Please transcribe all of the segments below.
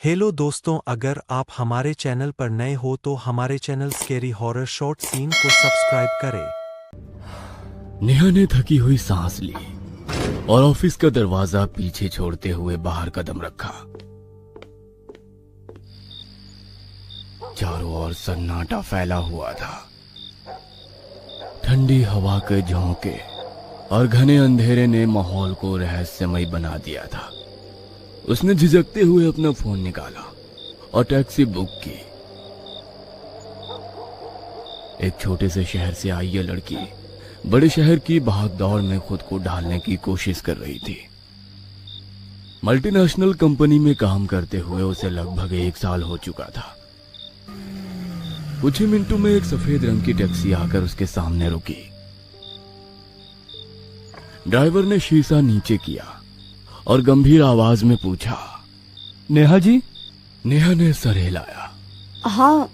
Hello दोस्तों, अगर आप हमारे चैनल पर नए हो तो हमारे channel scary horror short scene को सब्सक्राइब करें। नेहा ने थकी हुई सांस ली और ऑफिस का दरवाजा पीछे छोड़ते हुए बाहर कदम रखा। चारों ओर सन्नाटा फैला हुआ था। ठंडी हवा के झोंके और घने अंधेरे ने माहौल को रहस्यमय बना दिया था। उसने झिझकते हुए अपना फोन निकाला और टैक्सी बुक की। एक छोटे से शहर से आई यह लड़की बड़े शहर की भागदौड़ में खुद को ढालने की कोशिश कर रही थी। मल्टीनेशनल कंपनी में काम करते हुए उसे लगभग 1 साल हो चुका था। कुछ ही मिनटों में एक सफेद रंग की टैक्सी आकर उसके सामने रुकी। ड्राइवर ने शीशा नीचे किया और गंभीर आवाज में पूछा, नेहा जी? नेहा ने सर हिलाया। हाँ,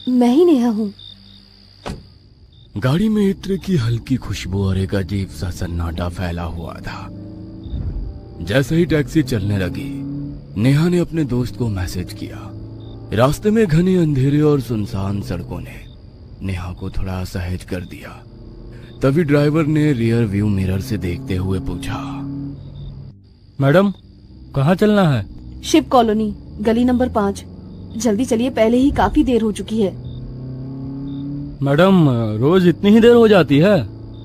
मैं ही नेहा हूँ। गाड़ी में इत्र की हल्की खुशबू और एक अजीब सा सन्नाटा फैला हुआ था। जैसे ही टैक्सी चलने लगी, नेहा ने अपने दोस्त को मैसेज किया। रास्ते में घने अंधेरे और सुनसान सड़कों ने नेहा को थोड़ा असहज कर दिया। तभी ड्राइवर ने रियर व्यू मिरर से देखते हुए पूछा, मैडम कहाँ चलना है? शिव कॉलोनी, गली नंबर 5। जल्दी चलिए, पहले ही काफी देर हो चुकी है। मैडम रोज इतनी ही देर हो जाती है?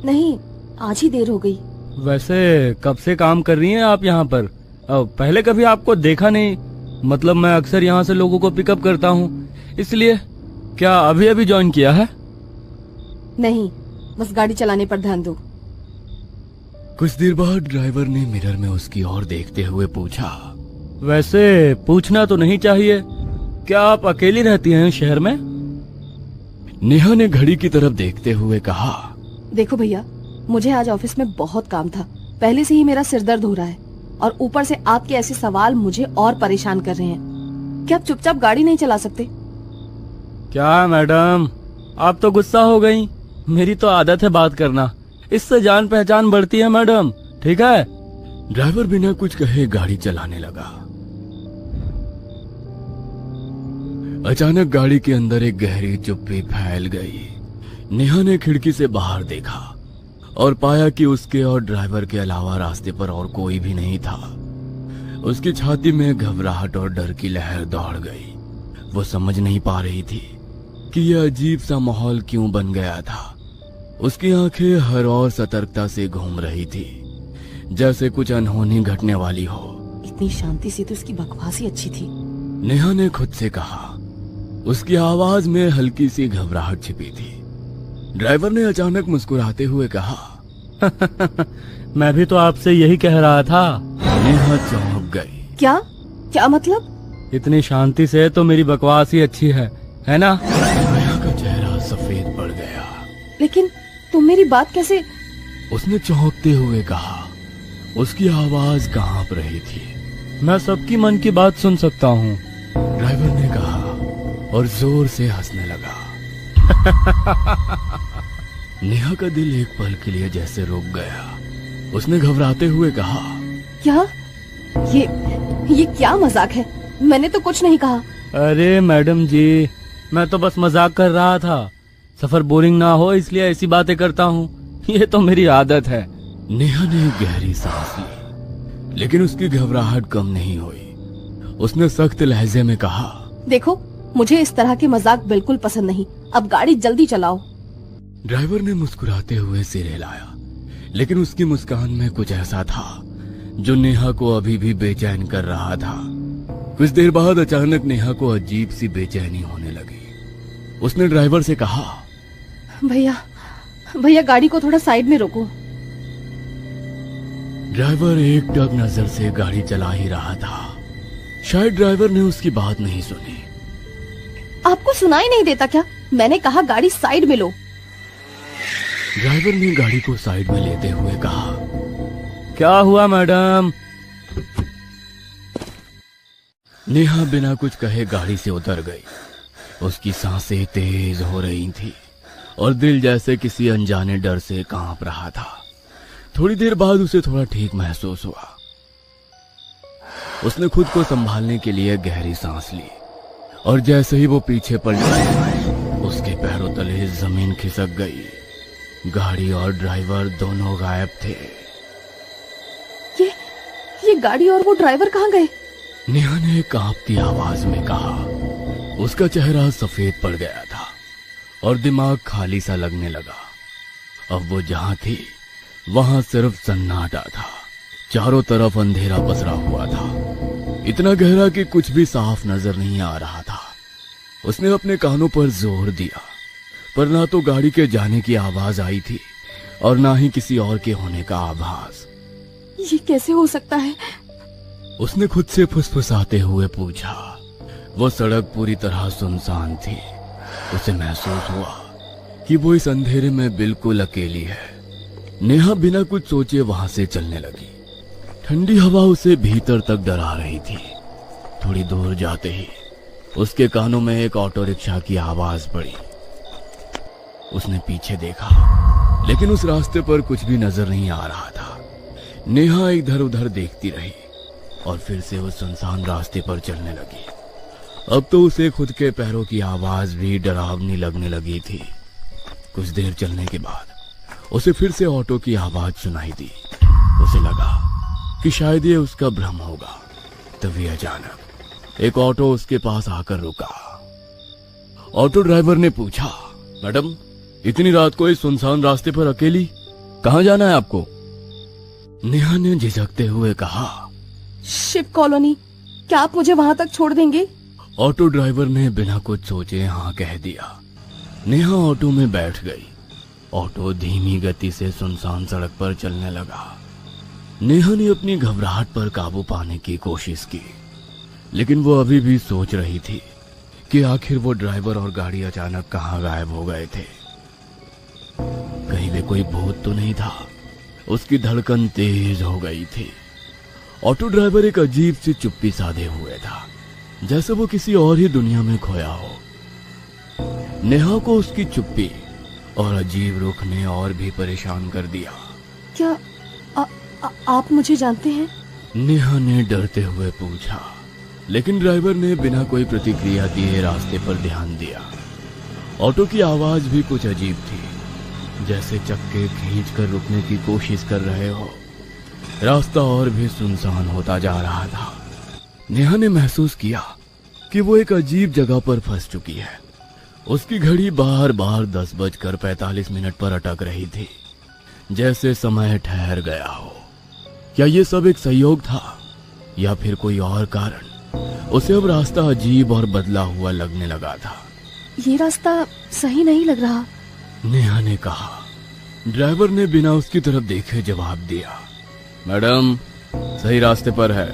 नहीं, आज ही देर हो गई। वैसे कब से काम कर रही हैं आप यहाँ पर? पहले कभी आपको देखा नहीं। मतलब मैं अक्सर यहाँ से लोगों को पिकअप करता हूँ, इसलिए। क्या अभी अभी ज्वाइन किया है? नहीं, बस गाड़ी चलाने पर ध्यान दो। कुछ देर बाद ड्राइवर ने मिरर में उसकी ओर देखते हुए पूछा, वैसे पूछना तो नहीं चाहिए, क्या आप अकेली रहती हैं शहर में? नेहा ने घड़ी की तरफ देखते हुए कहा, देखो भैया, मुझे आज ऑफिस में बहुत काम था। पहले से ही मेरा सिर दर्द हो रहा है और ऊपर से आपके ऐसे सवाल मुझे और परेशान कर रहे हैं। क्या आप चुपचाप गाड़ी नहीं चला सकते? क्या मैडम, आप तो गुस्सा हो गई। मेरी तो आदत है बात करना, इससे जान पहचान बढ़ती है मैडम, ठीक है? ड्राइवर बिना कुछ कहे गाड़ी चलाने लगा। अचानक गाड़ी के अंदर एक गहरी चुप्पी फैल गई। नेहा ने खिड़की से बाहर देखा और पाया कि उसके और ड्राइवर के अलावा रास्ते पर और कोई भी नहीं था। उसकी छाती में घबराहट और डर की लहर दौड़ गई। वो समझ नहीं पा रही थी कि यह अजीब सा माहौल क्यों बन गया था। उसकी आंखें हर ओर सतर्कता से घूम रही थी, जैसे कुछ अनहोनी घटने वाली हो। इतनी शांति से तो उसकी बकवास ही अच्छी थी। नेहा ने खुद से कहा। उसकी आवाज में हल्की सी घबराहट छिपी थी। ड्राइवर ने अचानक मुस्कुराते हुए कहा, मैं भी तो आपसे यही कह रहा था। नेहा चौंक गई। क्या? क्या मतलब? इतनी शांति से तो मेरी बकवास ही अच्छी है ना? नेहा का चेहरा सफेद पड़ गया। लेकिन तुम मेरी बात कैसे? उसने चौंकते हुए कहा। उसकी आवाज कांप रही थी। मैं सबकी मन की बात सुन सकता हूँ, ड्राइवर ने कहा और जोर से हंसने लगा। नेहा का दिल एक पल के लिए जैसे रुक गया। उसने घबराते हुए कहा, क्या? ये क्या मजाक है? मैंने तो कुछ नहीं कहा। अरे मैडम जी, मैं तो बस मजाक कर रहा था। सफर बोरिंग ना हो इसलिए ऐसी बातें करता हूँ, ये तो मेरी आदत है। नेहा ने गहरी सांस ली, लेकिन उसकी घबराहट कम नहीं हुई। उसने सख्त लहजे में कहा, देखो, मुझे इस तरह के मजाक बिल्कुल पसंद नहीं। अब गाड़ी जल्दी चलाओ। ड्राइवर ने मुस्कुराते हुए सिर हिलाया, लेकिन उसकी मुस्कान में कुछ ऐसा था जो नेहा को अभी भी बेचैन कर रहा था। कुछ देर बाद अचानक नेहा को अजीब सी बेचैनी होने लगी। उसने ड्राइवर से कहा, भैया गाड़ी को थोड़ा साइड में रोको। ड्राइवर एक टक नजर से गाड़ी चला ही रहा था। शायद ड्राइवर ने उसकी बात नहीं सुनी। आपको सुनाई नहीं देता क्या? मैंने कहा गाड़ी साइड में लो। ड्राइवर ने गाड़ी को साइड में लेते हुए कहा, क्या हुआ मैडम? नेहा बिना कुछ कहे गाड़ी से उतर गई। उसकी सांसें तेज हो रही थी और दिल जैसे किसी अनजाने डर से कांप रहा था। थोड़ी देर बाद उसे थोड़ा ठीक महसूस हुआ। उसने खुद को संभालने के लिए गहरी सांस ली और जैसे ही वो पीछे पलटा उसके पैरों तले जमीन खिसक गई। गाड़ी और ड्राइवर दोनों गायब थे। ये गाड़ी और वो ड्राइवर कहाँ गए? नेहा ने कांपती आवाज में कहा। उसका चेहरा सफेद पड़ गया था और दिमाग खाली सा लगने लगा। अब वो जहां थी वहां सिर्फ सन्नाटा था। चारों तरफ अंधेरा पसरा हुआ था, इतना गहरा कि कुछ भी साफ नजर नहीं आ रहा था। उसने अपने कानों पर जोर दिया, पर ना तो गाड़ी के जाने की आवाज आई थी और ना ही किसी और के होने का आभास। ये कैसे हो सकता है? उसने खुद से फुसफुसाते हुए पूछा। वो सड़क पूरी तरह सुनसान थी। उसे महसूस हुआ कि वो इस अंधेरे में बिल्कुल अकेली है। नेहा बिना कुछ सोचे वहां से चलने लगी। ठंडी हवा उसे भीतर तक डरा रही थी। थोड़ी दूर जाते ही उसके कानों में एक ऑटो रिक्शा की आवाज पड़ी। उसने पीछे देखा, लेकिन उस रास्ते पर कुछ भी नजर नहीं आ रहा था। नेहा इधर उधर देखती रही और फिर से उस सुनसान रास्ते पर चलने लगी। अब तो उसे खुद के पैरों की आवाज भी डरावनी लगने लगी थी। कुछ देर चलने के बाद उसे फिर से ऑटो की आवाज सुनाई दी। उसे लगा कि शायद ये उसका भ्रम होगा। तभी अचानक एक ऑटो उसके पास आकर रुका। ऑटो ड्राइवर ने पूछा, मैडम, इतनी रात को इस सुनसान रास्ते पर अकेली, कहां जाना है आपको? नेहा ने झिझकते हुए कहा, शिव कॉलोनी। क्या आप मुझे वहां तक छोड़ देंगे? ऑटो ड्राइवर ने बिना कुछ सोचे हाँ कह दिया। नेहा ऑटो में बैठ गई। ऑटो धीमी गति से सुनसान सड़क पर चलने लगा। नेहा ने अपनी घबराहट पर काबू पाने की कोशिश की, लेकिन वो अभी भी सोच रही थी कि आखिर वो ड्राइवर और गाड़ी अचानक कहाँ गायब हो गए थे। कहीं वे कोई भूत तो नहीं था। उसकी धड़कन तेज हो गई थी। ऑटो ड्राइवर एक अजीब सी चुप्पी साधे हुए था, जैसे वो किसी और ही दुनिया में खोया हो। नेहा को उसकी चुप्पी और अजीब रुख ने और भी परेशान कर दिया। क्या आप मुझे जानते हैं? नेहा ने डरते हुए पूछा, लेकिन ड्राइवर ने बिना कोई प्रतिक्रिया दिए रास्ते पर ध्यान दिया। ऑटो की आवाज भी कुछ अजीब थी, जैसे चक्के खींचकर रुकने की कोशिश कर रहे हो। रास्ता और भी सुनसान होता जा रहा था। नेहा ने महसूस किया कि वो एक अजीब जगह पर फंस चुकी है। उसकी घड़ी बार बार 10:45 पर अटक रही थी, जैसे समय ठहर गया हो। क्या ये सब एक संयोग था या फिर कोई और कारण? उसे अब रास्ता अजीब और बदला हुआ लगने लगा था। ये रास्ता सही नहीं लग रहा, नेहा ने कहा। ड्राइवर ने बिना उसकी तरफ देखे जवाब दिया, मैडम, सही रास्ते पर है।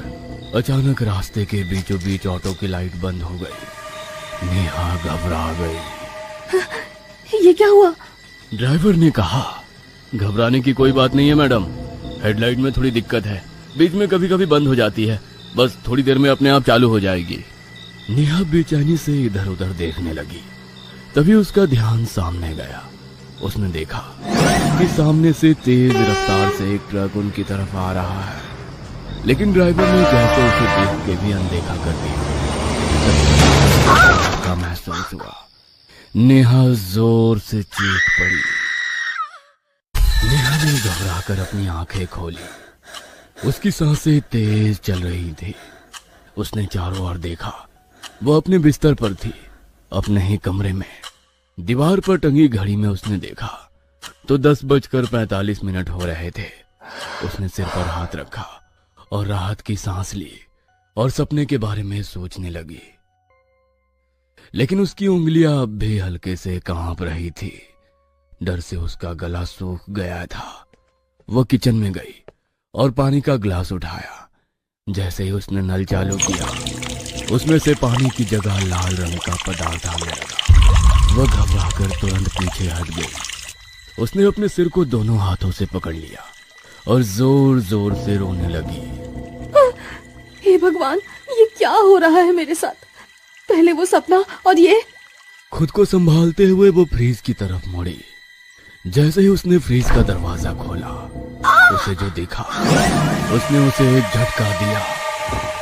अचानक रास्ते के बीचों बीच ऑटो की लाइट बंद हो गई। नेहा घबरा गई। ये क्या हुआ? ड्राइवर ने कहा, घबराने की कोई बात नहीं है मैडम, हेडलाइट में थोड़ी दिक्कत है, बीच में कभी कभी बंद हो जाती है, बस थोड़ी देर में अपने आप चालू हो जाएगी। नेहा बेचैनी से इधर उधर देखने लगी। तभी उसका ध्यान सामने गया। उसने देखा कि सामने से तेज रफ्तार से एक ट्रक उनकी तरफ आ रहा है, लेकिन ड्राइवर ने जैसे उसे देख के भी अनदेखा कर दिया। का महसूस हुआ। नेहा जोर से चीख पड़ी। नेहा ने घबराकर अपनी आंखें खोली। उसकी सांसें तेज चल रही थी। उसने चारों ओर देखा। वो अपने बिस्तर पर थी, अपने ही कमरे में। दीवार पर टंगी घड़ी में उसने देखा तो 10:45 हो रहे थे। उसने सिर पर हाथ रखा और राहत की सांस ली और सपने के बारे में सोचने लगी, लेकिन उसकी उंगलियां अब भी हल्के से कांप रही थी। डर से उसका गला सूख गया था। वह किचन में गई और पानी का ग्लास उठाया। जैसे ही उसने नल चालू किया, उसमें से पानी की जगह लाल रंग का पदार्थ आने लगा। वह घबराकर तुरंत पीछे हट गई। उसने अपने सिर को दोनों हाथों से पकड़ लिया और जोर जोर से रोने लगी। हे भगवान, ये क्या हो रहा है मेरे साथ? पहले वो सपना और ये। खुद को संभालते हुए वो फ्रीज की तरफ मुड़ी। जैसे ही उसने फ्रीज का दरवाजा खोला, उसे जो दिखा उसने उसे एक झटका दिया।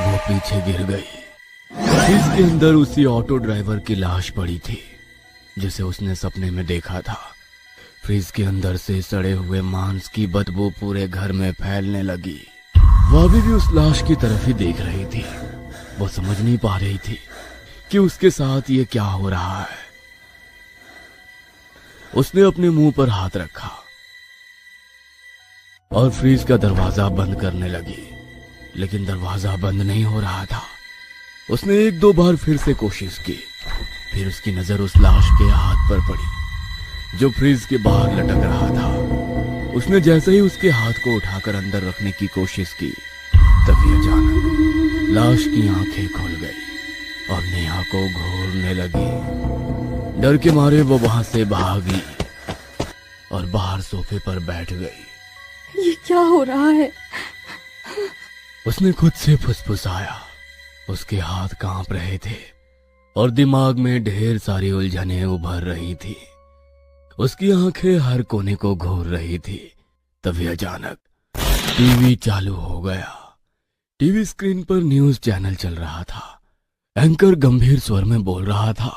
वो वो पीछे गिर गई। इसके अंदर उसी ऑटो ड्राइवर की लाश पड़ी थी जिसे उसने सपने में देखा था। फ्रिज के अंदर से सड़े हुए मांस की बदबू पूरे घर में फैलने लगी। वह अभी भी उस लाश की तरफ ही देख रही थी। वो समझ नहीं पा रही थी कि उसके साथ ये क्या हो रहा है। उसने अपने मुंह पर हाथ रखा और फ्रीज का दरवाजा बंद करने लगी, लेकिन दरवाजा बंद नहीं हो रहा था। उसने 1-2 बार फिर से कोशिश की। फिर उसकी नजर उस लाश के हाथ पर पड़ी जो फ्रीज के बाहर लटक रहा था। उसने जैसे ही उसके हाथ को उठाकर अंदर रखने की कोशिश की, तभी अचानक लाश की आंखें खुल गई और नेहा को घूरने लगी। डर के मारे वो वहां से भागी और बाहर सोफे पर बैठ गई। ये क्या हो रहा है? उसने खुद से फुसफुसाया। उसके हाथ कांप रहे थे और दिमाग में ढेर सारी उलझनें उभर रही थी। उसकी आंखें हर कोने को घूर रही थी। तभी अचानक टीवी चालू हो गया। टीवी स्क्रीन पर न्यूज चैनल चल रहा था। एंकर गंभीर स्वर में बोल रहा था,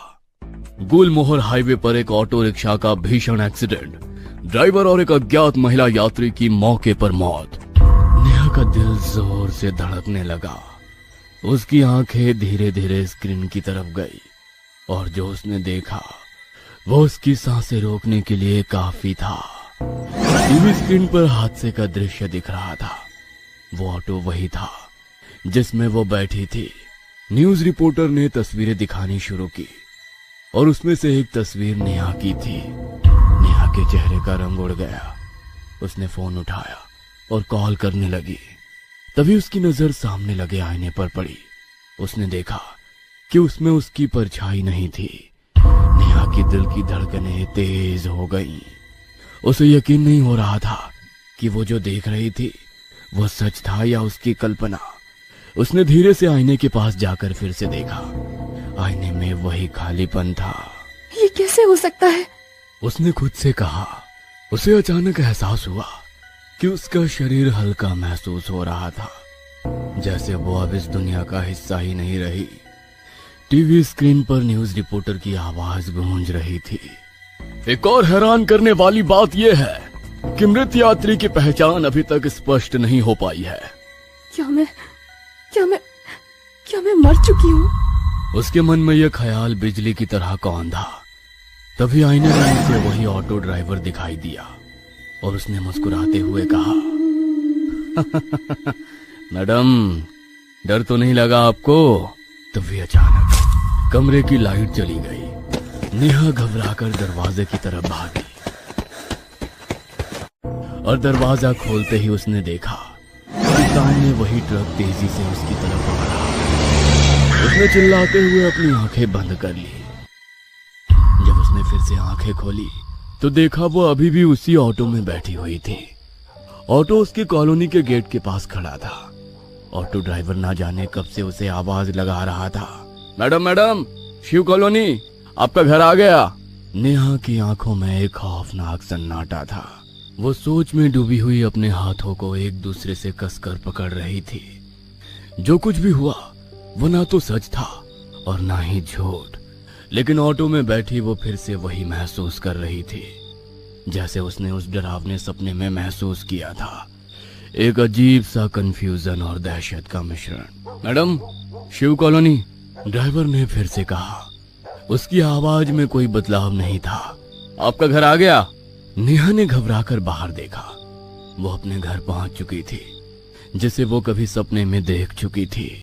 गुलमोहर हाईवे पर एक ऑटो रिक्शा का भीषण एक्सीडेंट, ड्राइवर और एक अज्ञात महिला यात्री की मौके पर मौत। नेहा का दिल जोर से धड़कने लगा। उसकी आंखें धीरे धीरे स्क्रीन की तरफ गई और जो उसने देखा वो उसकी सांसें रोकने के लिए काफी था। टीवी स्क्रीन पर हादसे का दृश्य दिख रहा था। वो ऑटो वही था जिसमें वो बैठी थी। न्यूज रिपोर्टर ने तस्वीरें दिखानी शुरू की और उसमें से एक तस्वीर नेहा की थी। नेहा के चेहरे का रंग उड़ गया। उसने फोन उठाया और कॉल करने लगी। तभी उसकी नजर सामने लगे आईने पर पड़ी। उसने देखा कि उसमें उसकी परछाई नहीं थी। नेहा की दिल की धड़कनें तेज हो गईं। उसे यकीन नहीं हो रहा था कि वो जो देख रही थी वो सच था या उसकी कल्पना। उसने धीरे से आईने के पास जाकर फिर से देखा। आईने में वही खालीपन था। ये कैसे हो सकता है? उसने खुद से कहा। उसे अचानक एहसास हुआ कि उसका शरीर हल्का महसूस हो रहा था, जैसे वो अब इस दुनिया का हिस्सा ही नहीं रही। टीवी स्क्रीन पर न्यूज रिपोर्टर की आवाज गूंज रही थी। एक और हैरान करने वाली बात यह है कि मृत यात्री की पहचान अभी तक स्पष्ट नहीं हो पाई है। क्या मैं मर चुकी हूँ? उसके मन में यह ख्याल बिजली की तरह कौंधा। तभी आईने में उसे वही ऑटो ड्राइवर दिखाई दिया और उसने मुस्कुराते हुए कहा, मैडम, डर तो नहीं लगा आपको? तभी अचानक कमरे की लाइट चली गई। नेहा घबराकर दरवाजे की तरफ भागी और दरवाजा खोलते ही उसने देखा कि सामने वही ट्रक तेजी से उसकी तरफ आ रहा। उसने चिल्लाते हुए अपनी आंखें बंद कर ली। जब उसने फिर से आंखें खोली तो देखा वो अभी भी उसी ऑटो में बैठी हुई थी। ऑटो उसकी कॉलोनी के गेट के पास खड़ा था। ऑटो ड्राइवर ना जाने कब से उसे आवाज लगा रहा था, मैडम मैडम, शिव कॉलोनी, आपका घर आ गया। नेहा की आंखों में एक खौफनाक सन्नाटा था। वो सोच में डूबी हुई अपने हाथों को एक दूसरे से कसकर पकड़ रही थी। जो कुछ भी हुआ वो ना तो सच था और ना ही झूठ, लेकिन ऑटो में बैठी वो फिर से वही महसूस कर रही थी जैसे उसने उस डरावने सपने में महसूस किया था। एक अजीब सा कंफ्यूजन और दहशत का मिश्रण। मैडम, शिव कॉलोनी, ड्राइवर ने फिर से कहा। उसकी आवाज में कोई बदलाव नहीं था। आपका घर आ गया। नेहा ने घबराकर बाहर देखा। वो अपने घर पहुंच चुकी थी जिसे वो कभी सपने में देख चुकी थी।